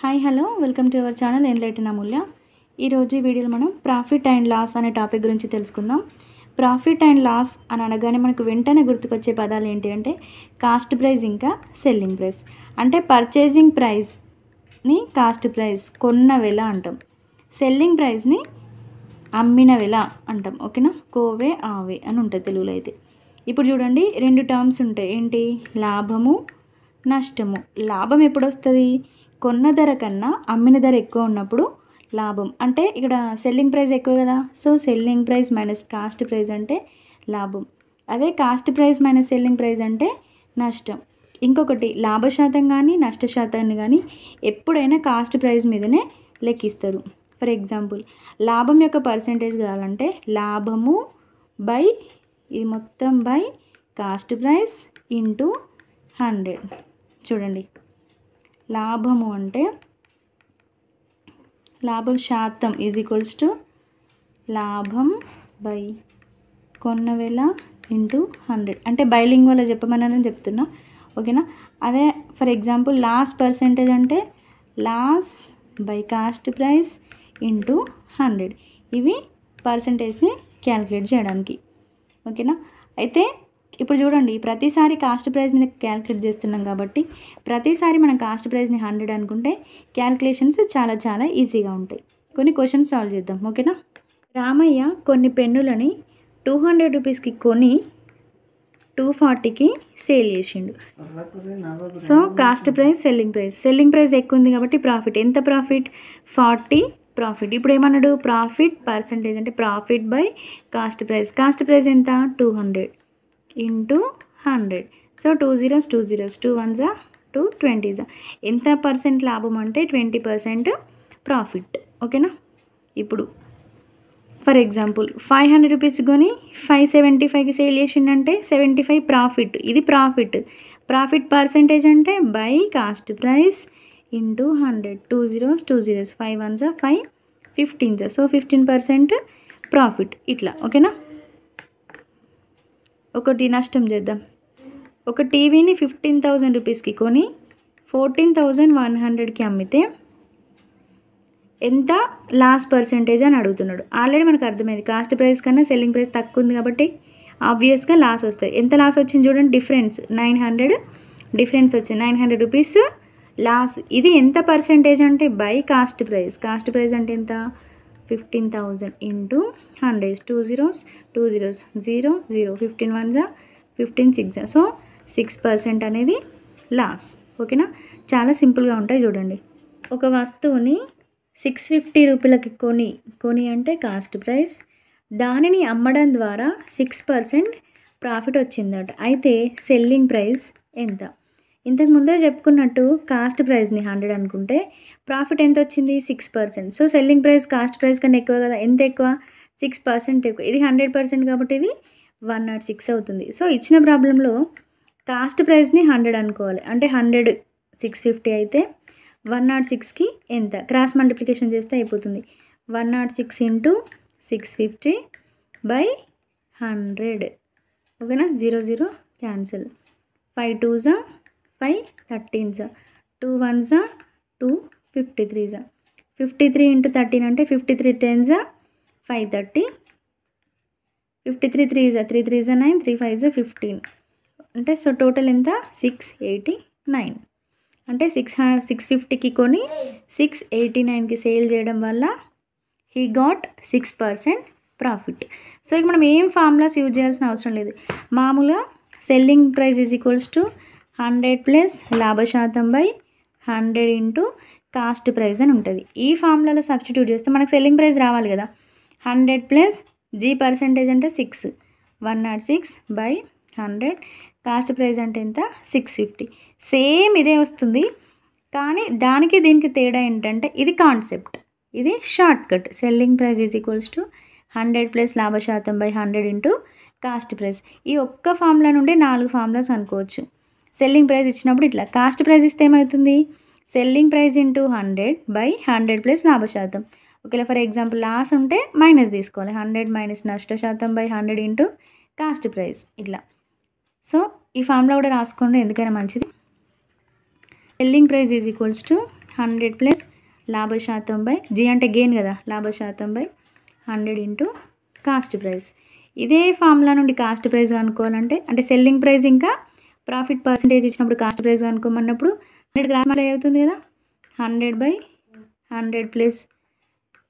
Hi hello welcome to our channel enlighten Amulya. ఈరోజు ఈ వీడియోలో మనం ప్రాఫిట్ అండ్ లాస్ అనే టాపిక్ గురించి తెలుసుకుందాం. ప్రాఫిట్ అండ్ లాస్ అని అనగానే మనకు వెంటనే గుర్తుకొచ్చే పదాలు ఏంటి అంటే కాస్ట్ ప్రైస్ ఇంకా సెల్లింగ్ ప్రైస్. అంటే పర్చేజింగ్ ప్రైస్ని కాస్ట్ ప్రైస్ కొన్న వెల అంటాం, సెల్లింగ్ ప్రైస్ని అమ్మిన వెల అంటాం. ఓకేనా, కోవే ఆవే అని ఉంటుంది తెలుగులో అయితే. ఇప్పుడు చూడండి, రెండు టర్మ్స్ ఉంటాయి. ఏంటి? లాభము, నష్టము. లాభం ఎప్పుడు వస్తుంది? కొన్న ధర కన్నా అమ్మిన ధర ఎక్కువ ఉన్నప్పుడు లాభం. అంటే ఇక్కడ సెల్లింగ్ ప్రైస్ ఎక్కువ కదా, so selling price minus cost price అంటే లాభం. అదే cost price minus selling price అంటే నష్టం. ఇంకొకటి, లాభ శాతం కానీ నష్ట శాతాన్ని కానీ ఎప్పుడైనా కాస్ట్ ప్రైస్ మీదనే లెక్కిస్తారు. ఫర్ ఎగ్జాంపుల్, లాభం యొక్క పర్సంటేజ్ కావాలంటే లాభము బై ఇది మొత్తం బై కాస్ట్ ప్రైస్ ఇంటూ 100. చూడండి, లాభము అంటే లాభం శాతం ఈజ్ ఈక్వల్స్ టు లాభం బై కొన్న వేల ఇంటూ 100. అంటే బైలింగ్ వల్ల చెప్పమని చెప్తున్నా. ఓకేనా. అదే ఫర్ ఎగ్జాంపుల్ లాస్ పర్సంటేజ్ అంటే loss by cost price into 100. ఇవి పర్సంటేజ్ని క్యాలిక్యులేట్ చేయడానికి. ఓకేనా. అయితే ఇప్పుడు చూడండి, ప్రతిసారి కాస్ట్ ప్రైస్ మీద క్యాలిక్యులేట్ చేస్తున్నాం కాబట్టి ప్రతిసారి మనం కాస్ట్ ప్రైస్ని 100 అనుకుంటే క్యాలిక్యులేషన్స్ చాలా చాలా ఈజీగా ఉంటాయి. కొన్ని క్వశ్చన్స్ సాల్వ్ చేద్దాం. ఓకేనా. రామయ్య కొన్ని పెన్నులని 200 రూపీస్కి కొని 240కి సేల్ చేసిండు. So cost price selling price ఎక్కువ ఉంది కాబట్టి ప్రాఫిట్ ఎంత? Profit 40 profit. ఇప్పుడు ఏమన్నాడు? ప్రాఫిట్ పర్సంటేజ్ అంటే ప్రాఫిట్ బై కాస్ట్ ప్రైస్ ఎంత? 200 into 100. So 2 zeros 2 zeros 2 1s 2 20s. ఎంత పర్సెంట్ లాభం అంటే 20% ప్రాఫిట్. ఓకేనా. ఇప్పుడు ఫర్ ఎగ్జాంపుల్ 500 రూపీస్ కొని 575కి సేల్ చేసిండంటే 75 ప్రాఫిట్. ఇది ప్రాఫిట్ పర్సంటేజ్ అంటే by cost price into 100. 2 zeros 2 zeros 5 1s 5 15s. So 15% profit. ఇట్లా. ఓకేనా. ఒకటి నష్టం చేద్దాం. ఒక టీవీని 15,000 రూపీస్కి కొని 14,100కి అమ్మితే ఎంత లాస్ పర్సంటేజ్ అని అడుగుతున్నాడు. ఆల్రెడీ మనకు అర్థమైంది, కాస్ట్ ప్రైస్ కన్నా సెల్లింగ్ ప్రైస్ తక్కువ ఉంది కాబట్టి ఆబ్వియస్గా లాస్ వస్తుంది. ఎంత లాస్ వచ్చింది చూడండి, డిఫరెన్స్ 900 డిఫరెన్స్ వచ్చింది. 900 రూపీస్ లాస్. ఇది ఎంత పర్సంటేజ్ అంటే బై కాస్ట్ ప్రైస్ అంటే ఎంత? 15,000 into 100. 2 zeros 2 zeros 0 0 15 1s 15 6. So 6% అనేది లాస్. ఓకేనా. చాలా సింపుల్గా ఉంటాయి. చూడండి, ఒక వస్తువుని 650 రూపాయలకి కొని అంటే కాస్ట్ ప్రైస్, దానిని అమ్మడం ద్వారా 6% ప్రాఫిట్ వచ్చిందట. అయితే సెల్లింగ్ ప్రైస్ ఎంత? ఇంతకు ముందే చెప్పుకున్నట్టు కాస్ట్ ప్రైస్ని 100 అనుకుంటే ప్రాఫిట్ ఎంత వచ్చింది? 6%. So selling price cost price కన్నా ఎక్కువ కదా. ఎంత ఎక్కువ? 6% ఎక్కువ. ఇది 100% కాబట్టి ఇది 106 అవుతుంది. సో ఇచ్చిన ప్రాబ్లంలో కాస్ట్ ప్రైస్ని 100 అనుకోవాలి. అంటే 100 650 అయితే 106కి ఎంత? క్రాస్ మల్టిప్లికేషన్ చేస్తే అయిపోతుంది. 106 ఇంటూ 650 బై 100. ఓకేనా. 0 0 cancel. 5 2s 5 13s 2 1s 2 53s. 53 into 13 అంటే 53 10s 530. 53 3s 3 3s 9 3 5s 15. అంటే సో టోటల్ ఎంత? 689. అంటే 650కి కొని 689కి సేల్ చేయడం వల్ల హీ గాట్ 6% ప్రాఫిట్. సో ఇక మనం ఏం ఫార్ములాస్ యూజ్ చేయాల్సిన అవసరం లేదు. మామూలుగా selling price is equals to 100 plus లాభ శాతం బై 100 ఇంటూ కాస్ట్ ప్రైస్ అని ఉంటుంది. ఈ ఫార్ములాలో సబ్స్టిట్యూట్ చేస్తే మనకు సెల్లింగ్ ప్రైస్ రావాలి కదా. 100 ప్లస్ జీ పర్సంటేజ్ అంటే 6 106 బై 100. కాస్ట్ ప్రైస్ అంటే ఎంత? 650. సేమ్ ఇదే వస్తుంది, కానీ దానికి దీనికి తేడా ఏంటంటే ఇది కాన్సెప్ట్, ఇది short cut. Selling price is equals to 100 plus లాభ శాతం బై 100 ఇంటూ కాస్ట్ ప్రైస్. ఈ ఒక్క ఫార్ములా నుండి 4 ఫార్ములాస్ అనుకోవచ్చు. సెల్లింగ్ ప్రైస్ ఇచ్చినప్పుడు ఇట్లా, కాస్ట్ ప్రైస్ ఇస్తే ఏమవుతుంది? Selling price into 100 by 100 plus లాభ శాతం. ఒకవేళ ఫర్ ఎగ్జాంపుల్ లాస్ ఉంటే మైనస్ తీసుకోవాలి. 100 మైనస్ నష్ట శాతం బై 100 ఇంటూ కాస్ట్ ప్రైస్. ఇట్లా. సో ఈ ఫార్ములా కూడా రాసుకోండి, ఎందుకైనా మంచిది. Selling price is equals to 100 plus లాభ శాతం బై జీ అంటే గెయిన్ కదా, లాభ శాతం బై 100 ఇంటూ కాస్ట్ ప్రైస్. ఇదే ఫార్ములా నుండి కాస్ట్ ప్రైస్ కనుక్కోవాలంటే అంటే సెల్లింగ్ ప్రైస్ ఇంకా ప్రాఫిట్ పర్సంటేజ్ ఇచ్చినప్పుడు కాస్ట్ ప్రైస్ కనుక్కోమన్నప్పుడు 100 గ్రాస్ మళ్ళీ అవుతుంది కదా, 100/100 plus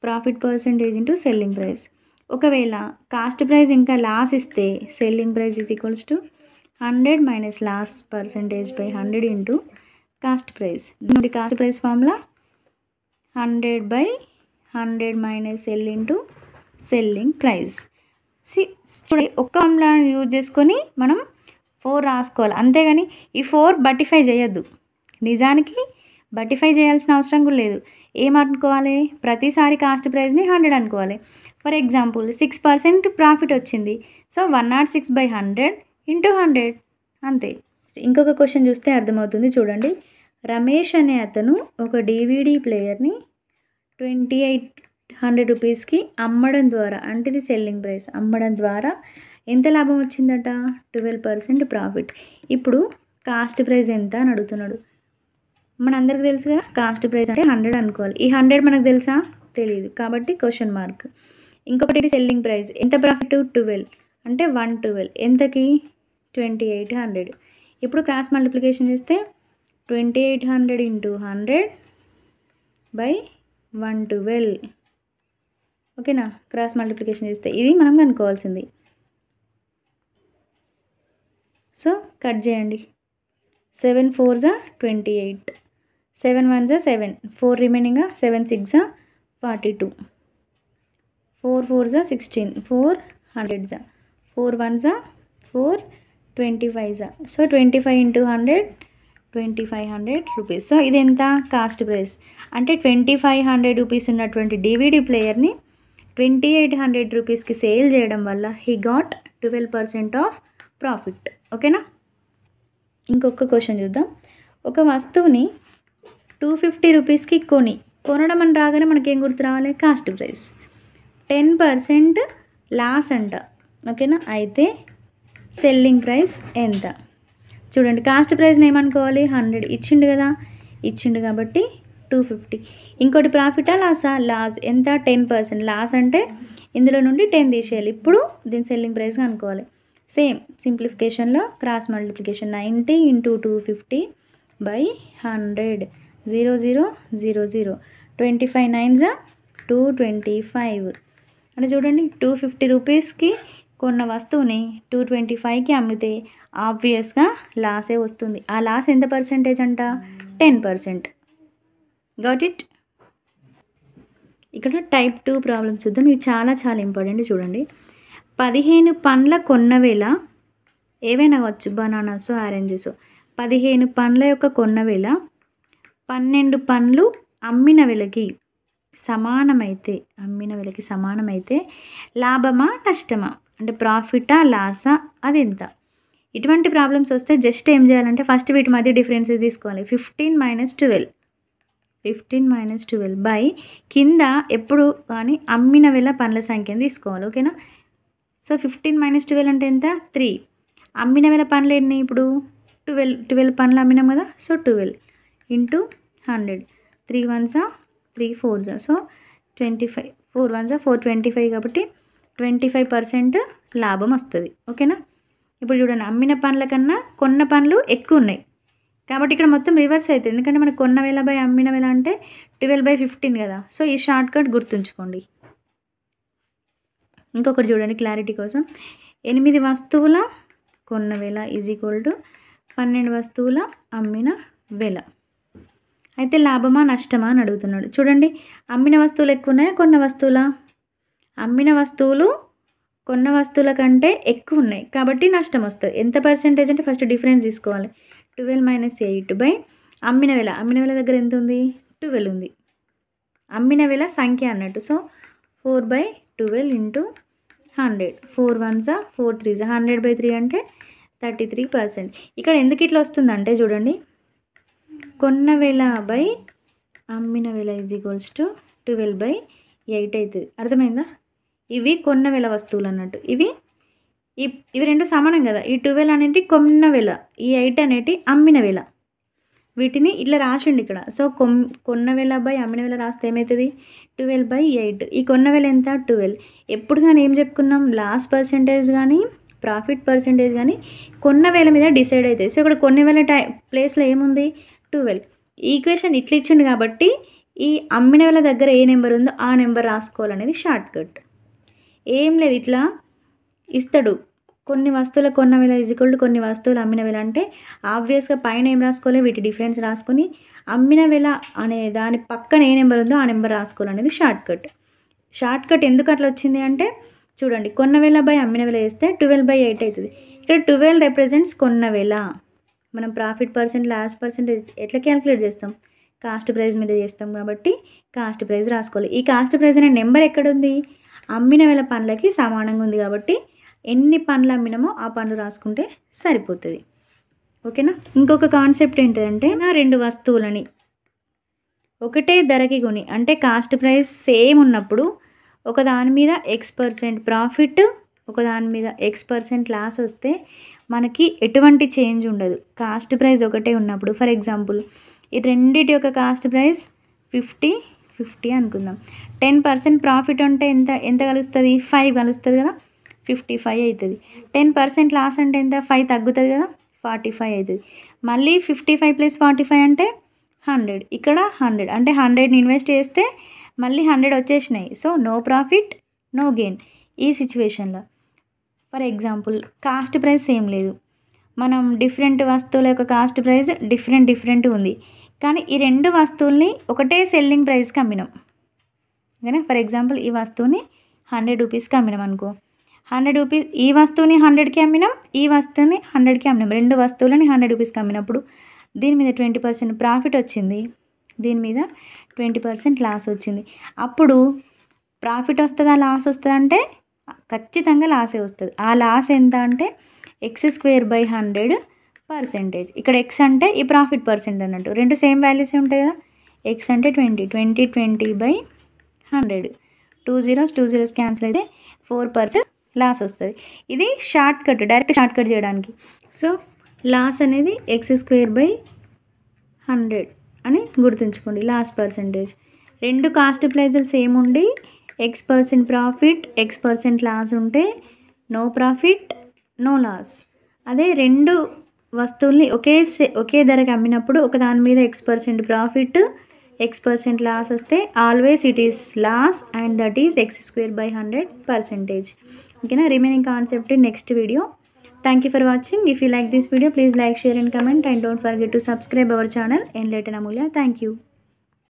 profit percentage into selling price. ఒకవేళ కాస్ట్ ప్రైస్ ఇంకా లాస్ ఇస్తే selling price is equals to 100 minus loss percentage by 100 into cost price. దీని cost price formula 100/100 minus sell into selling price. చూడండి, ఒక్క ఫార్ములాను యూజ్ చేసుకొని మనం 4 రాసుకోవాలి, అంతేగాని ఈ 4 బటిఫై చేయొద్దు. నిజానికి బటిఫై చేయాల్సిన అవసరం కూడా లేదు. ఏమనుకోవాలి, ప్రతిసారి కాస్ట్ ప్రైస్ని 100 అనుకోవాలి. ఫర్ ఎగ్జాంపుల్ 6% ప్రాఫిట్ వచ్చింది, సో 106/100 ఇంటూ 100 అంతే. ఇంకొక క్వశ్చన్ చూస్తే అర్థమవుతుంది. చూడండి, రమేష్ అనే అతను ఒక DVD ప్లేయర్ని 2800 రూపీస్కి అమ్మడం ద్వారా, అంటే ఇది సెల్లింగ్ ప్రైస్, అమ్మడం ద్వారా ఎంత లాభం వచ్చిందట, 12% ప్రాఫిట్. ఇప్పుడు కాస్ట్ ప్రైస్ ఎంత అని అడుగుతున్నాడు. మనందరికీ తెలుసు కదా, కాస్ట్ ప్రైస్ అంటే 100 అనుకోవాలి. ఈ 100 మనకు తెలుసా, తెలియదు, కాబట్టి క్వశ్చన్ మార్క్. ఇంకొకటి సెల్లింగ్ ప్రైస్ ఎంత, ప్రాఫిట్ 12 అంటే 112 ఎంతకి 2800. ఇప్పుడు క్రాస్ మల్టిప్లికేషన్ చేస్తే 2800 ఇంటూ 100/112. ఓకేనా, క్రాస్ మల్టిప్లికేషన్ చేస్తే ఇది మనం కనుక్కోవాల్సింది. సో కట్ చేయండి. 7 4s 28, 7 1s 7, 4 remaining, 7 6 42, 4 4s 16, 4 100s, 4 1s 4 25s. So 25 into 100 2500 rupees. So ఇది ఎంత, కాస్ట్ ప్రైస్. అంటే 2500 రూపీస్ ఉన్నటువంటి DVD ప్లేయర్ని 2800 రూపీస్కి సేల్ చేయడం వల్ల హీ గాట్ 12% ఆఫ్ ప్రాఫిట్. ఓకేనా. ఇంకొక క్వశ్చన్ చూద్దాం. ఒక వస్తువుని 250 రూపీస్కి కొనడం అని రాగానే మనకేం గుర్తు రావాలి, కాస్ట్ ప్రైస్. 10% లాస్ అంట. ఓకేనా, అయితే సెల్లింగ్ ప్రైస్ ఎంత చూడండి. కాస్ట్ ప్రైస్ని ఏమనుకోవాలి, 100 ఇచ్చిండు కదా, ఇచ్చిండు కాబట్టి 250. ఇంకోటి ప్రాఫిటా లాసా, లాస్ ఎంత 10%. లాస్ అంటే ఇందులో నుండి 10 తీసేయాలి. ఇప్పుడు దీని సెల్లింగ్ ప్రైస్ అనుకోవాలి. సేమ్ సింప్లిఫికేషన్లో క్రాస్ మల్టిప్లికేషన్ 90 ఇంటూ 250/100, 0 0 0 0, 25 9s 225. అంటే చూడండి, 250 రూపీస్కి కొన్న వస్తువుని 225కి అమ్మితే ఆబ్వియస్గా లాసే వస్తుంది. ఆ లాస్ ఎంత పర్సెంటేజ్ అంట, 10%. Got it. ఇక్కడ టైప్ 2 ప్రాబ్లమ్స్ చూద్దాం. ఇవి చాలా చాలా ఇంపార్టెంట్. చూడండి, 15 పండ్ల కొన్న వేళ, ఏవైనా కావచ్చు, బనానాస్ ఆరెంజెస్, 15 పండ్ల యొక్క కొన్న వేళ 12 పండ్లు అమ్మిన వేళకి సమానమైతే లాభమా నష్టమా, అంటే ప్రాఫిటా లాసా, అది ఎంత. ఇటువంటి ప్రాబ్లమ్స్ వస్తే జస్ట్ ఏం చేయాలంటే ఫస్ట్ వీటి మధ్య డిఫరెన్సెస్ తీసుకోవాలి. 15 - 12 బై కింద ఎప్పుడు కానీ అమ్మిన వేళ పండ్ల సంఖ్యను తీసుకోవాలి. ఓకేనా. సో 15 - 12 అంటే ఎంత, 3. అమ్మిన వేళ పండ్లు ఎన్ని, ఇప్పుడు 12 పండ్లు అమ్మినాం కదా, so 12 into 100, 3 1s 3 4s, so 25, 4 1s 4 25, కాబట్టి 25% లాభం వస్తుంది. ఓకేనా. ఇప్పుడు చూడండి, అమ్మిన పండ్ల కన్నా కొన్న పండ్లు ఎక్కువ ఉన్నాయి కాబట్టి ఇక్కడ మొత్తం రివర్స్ అవుతుంది. ఎందుకంటే మనకు కొన్న వేళ బై అమ్మిన వేళ అంటే 12/15 కదా. సో ఈ షార్ట్ కట్ గుర్తుంచుకోండి. ఇంకొకటి చూడండి క్లారిటీ కోసం, 8 వస్తువుల కొన్న వేళ ఈజ్ ఈక్వల్ టు 12 వస్తువుల అమ్మిన వేళ. అయితే లాభమా నష్టమా అని అడుగుతున్నాడు. చూడండి, అమ్మిన వస్తువులు ఎక్కువ ఉన్నాయా, కొన్న వస్తువుల, అమ్మిన వస్తువులు కొన్న వస్తువుల కంటే ఎక్కువ ఉన్నాయి కాబట్టి నష్టం వస్తుంది. ఎంత పర్సెంటేజ్ అంటే ఫస్ట్ డిఫరెన్స్ తీసుకోవాలి. 12 - 8 బై అమ్మిన వేళ దగ్గర ఎంత ఉంది, 12 ఉంది. అమ్మిన వేళ సంఖ్య అన్నట్టు, సో 4/12 ఇంటూ 100, 4 1s 4 3s, 100/3 అంటే 33%. ఇక్కడ ఎందుకు ఇట్లా వస్తుందంటే చూడండి, కొన్న వేళ బై అమ్మిన వేళ ఈజ్ ఈక్వల్స్ టు 12/8 అవుతుంది. అర్థమైందా. ఇవి కొన్న వేళ వస్తువులు అన్నట్టు, ఇవి రెండు సమానం కదా. ఈ 12 అనేటి కొన్న వేళ, ఈ 8 అనేటి అమ్మిన వేళ. వీటిని ఇట్లా రాసిండు ఇక్కడ. సో కొన్న వేల బై అమ్మిన వేల రాస్తే ఏమవుతుంది 12/8. ఈ కొన్న వేల ఎంత 12. ఎప్పుడు కానీ ఏం చెప్పుకున్నాం, లాస్ పర్సెంటేజ్ కానీ ప్రాఫిట్ పర్సెంటేజ్ కానీ కొన్న వేల మీద డిసైడ్ అవుతాయి. సో ఇక్కడ కొన్న వేల ప్లేస్లో ఏముంది 12. ఈక్వేషన్ ఇట్లా ఇచ్చిండు కాబట్టి ఈ అమ్మిన వేల దగ్గర ఏ నెంబర్ ఉందో ఆ నెంబర్ రాసుకోవాలనేది షార్ట్ కట్. ఏం లేదు, ఇట్లా ఇస్తాడు కొన్ని వస్తువుల కొన్న వేల ఈక్వల్ టు కొన్ని వస్తువులు అమ్మిన వేల అంటే ఆబ్వియస్గా పైన ఏం రాసుకోవాలి, వీటి డిఫరెన్స్ రాసుకొని అమ్మిన వేల అనే దాని పక్కన ఏ నెంబర్ ఉందో ఆ నెంబర్ రాసుకోవాలనేది షార్ట్ కట్. షార్ట్ కట్ ఎందుకు అట్లా వచ్చింది అంటే చూడండి, కొన్న వేల బై అమ్మిన వేల వేస్తే 12/8 అవుతుంది. ఇక్కడ 12 రిప్రజెంట్స్ కొన్న వేల. మనం ప్రాఫిట్ పర్సెంట్ లాస్ పర్సెంటేజ్ ఎట్లా క్యాలిక్యులేట్ చేస్తాం, కాస్ట్ ప్రైస్ మీద చేస్తాం కాబట్టి కాస్ట్ ప్రైస్ రాసుకోవాలి. ఈ కాస్ట్ ప్రైస్ అనే నెంబర్ ఎక్కడుంది, అమ్మిన వేల పనులకి సమానంగా ఉంది కాబట్టి ఎన్ని పనులు అమ్మినామో ఆ పనులు రాసుకుంటే సరిపోతుంది. ఓకేనా. ఇంకొక కాన్సెప్ట్ ఏంటంటే నా 2 వస్తువులని ఒకటే ధరకి కొని, అంటే కాస్ట్ ప్రైస్ సేమ్ ఉన్నప్పుడు ఒక దాని మీద X% ప్రాఫిట్, ఒక దాని మీద X% లాస్ వస్తే మనకి ఎటువంటి చేంజ్ ఉండదు. కాస్ట్ ప్రైస్ ఒకటే ఉన్నప్పుడు, ఫర్ ఎగ్జాంపుల్ ఈ రెండిటి యొక్క కాస్ట్ ప్రైస్ 50 అనుకుందాం. 10% ప్రాఫిట్ అంటే ఎంత కలుస్తుంది, 5 కలుస్తుంది కదా, 55 అవుతుంది. 10% లాస్ అంటే ఎంత, 5 తగ్గుతుంది కదా, 45 అవుతుంది. మళ్ళీ 55 + 45 అంటే 100. ఇక్కడ 100 అంటే 100ని ఇన్వెస్ట్ చేస్తే మళ్ళీ 100 వచ్చేసినాయి. So no profit no gain ఈ సిచ్యువేషన్లో. For example cost price same లేదు, మనం డిఫరెంట్ వస్తువుల యొక్క కాస్ట్ ప్రైస్ డిఫరెంట్ ఉంది, కానీ ఈ 2 వస్తువుల్ని ఒకటే సెల్లింగ్ ప్రైస్కి అమ్మినాం. ఓకేనా. ఫర్ ఎగ్జాంపుల్ ఈ వస్తువుని 100 రూపీస్కి అమ్మినాం అనుకో, 100 రూపీస్ ఈ వస్తువుని 100కి అమ్మినాం, ఈ వస్తువుని 100కి అమ్మినాం. 2 వస్తువులని 100 రూపీస్కి అమ్మినప్పుడు దీని మీద 20% ప్రాఫిట్ వచ్చింది, దీని మీద 20% లాస్ వచ్చింది. అప్పుడు ప్రాఫిట్ వస్తుందా లాస్ వస్తుందా అంటే ఖచ్చితంగా లాసే వస్తుంది. ఆ లాస్ ఎంత అంటే X²/100%. ఇక్కడ X అంటే ఈ ప్రాఫిట్ పర్సెంట్ అన్నట్టు, రెండు సేమ్ వాల్యూసే ఉంటాయి కదా. X అంటే 20/100, 2 zeros క్యాన్సిల్ అయితే 4% లాస్ వస్తుంది. ఇది short cut, direct short cut చేయడానికి. సో లాస్ అనేది X²/100 అని గుర్తుంచుకోండి. లాస్ పర్సంటేజ్ 2 కాస్ట్ ప్రైజులు సేమ్ ఉండి X% ప్రాఫిట్ X% లాస్ ఉంటే నో ప్రాఫిట్ నో లాస్. అదే 2 వస్తువుల్ని ఒకే ధరకి అమ్మినప్పుడు ఒక దాని మీద X% ప్రాఫిట్ X% లాస్ వస్తే always it is loss and that is X²/100%. ఓకేనా. Remaining concept in next video. Thank you for watching. If you like this video, please like, share and comment, and don't forget to subscribe our channel Enlighten Amulya. Thank you.